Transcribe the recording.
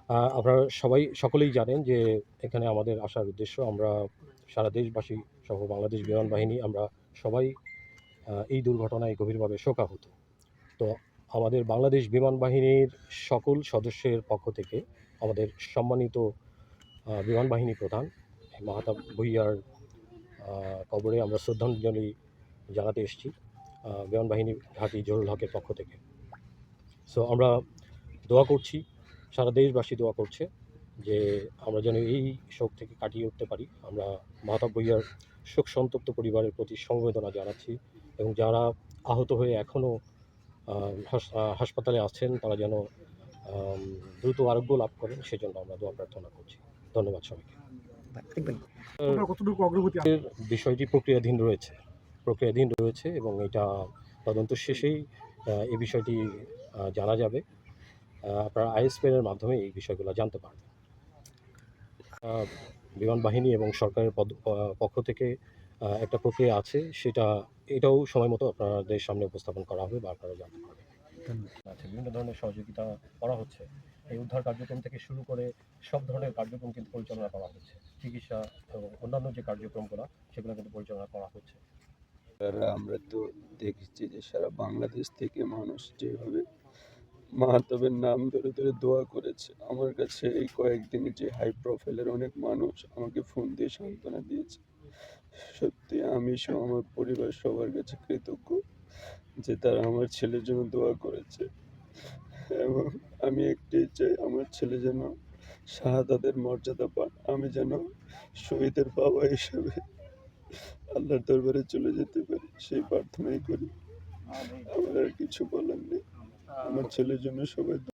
আপনারা সকলেই জানেন যে এখানে আমাদের আসার উদ্দেশ্য আমরা সারা দেশবাসী সহ বাংলাদেশ বিমান বাহিনী আমরা সবাই এই দুর্ঘটনায় গভীরভাবে শোকাহত। তো আমাদের বাংলাদেশ বিমান বাহিনীর সকল সদস্যের পক্ষ থেকে আমাদের সম্মানিত বিমান বাহিনী প্রধান মাহতাব ভূঁইয়ার কবরে আমরা শ্রদ্ধাঞ্জলি জানাতে এসেছি বিমান বাহিনী ঘাঁটি জহুরুল হকের পক্ষ থেকে। সো আমরা দোয়া করছি, সারা দেশবাসী দোয়া করছে যে আমরা যেন এই শোক থেকে কাটিয়ে উঠতে পারি। আমরা মাহতাব ভূঁইয়ার শোক সন্তপ্ত পরিবারের প্রতি সমবেদনা জানাচ্ছি এবং যারা আহত হয়ে এখনও হাসপাতালে আছেন তারা যেন দ্রুত আরোগ্য লাভ করেন সেজন্য আমরা দোয়া প্রার্থনা করছি। ধন্যবাদ সবাইকে। কতটুকু অগ্রগতি আছে? বিষয়টি প্রক্রিয়াধীন রয়েছে এবং এটা তদন্ত শেষেই এই বিষয়টি জানা যাবে। আপনারা আইএসপিআর এর মাধ্যমে এই বিষয়গুলো জানতে পারবেন। বিমান বাহিনী এবং সরকারের পক্ষ থেকে একটা প্রক্রিয়া আছে, এটাও সময় মতো আপনাদের সামনে উপস্থাপন করা হবে বা আপনারা জানতে পারবেন। আচ্ছা, বিভিন্ন ধরনের সহযোগিতা করা হচ্ছে। এই উদ্ধার কার্যক্রম থেকে শুরু করে সব ধরনের কার্যক্রম কিন্তু পরিচালনা করা হচ্ছে। চিকিৎসা এবং অন্যান্য যে কার্যক্রমগুলো সেগুলো কিন্তু পরিচালনা করা হচ্ছে। আমরা তো দেখেছি যে সারা বাংলাদেশ থেকে মানুষ যেভাবে মাহাতাবের নাম ধরে ধরে দোয়া করেছে। আমার কাছে এই কয়েকদিনে যে হাই প্রোফাইলের অনেক মানুষ আমাকে ফোন দিয়ে সান্ত্বনা দিয়েছে। সত্যি আমি সহ আমার পরিবার সবার কাছে কৃতজ্ঞ যে তারা আমার ছেলের জন্য দোয়া করেছে এবং আমি একটাই চাই আমার ছেলে যেন শাহাদাতের মর্যাদা পান। আমি যেন শহীদের বাবা হিসেবে আল্লাহর দরবারে চলে যেতে পারি, সেই প্রার্থনাই করি। আমার আর কিছু বলার নেই। আমার ছেলের জন্য সবাই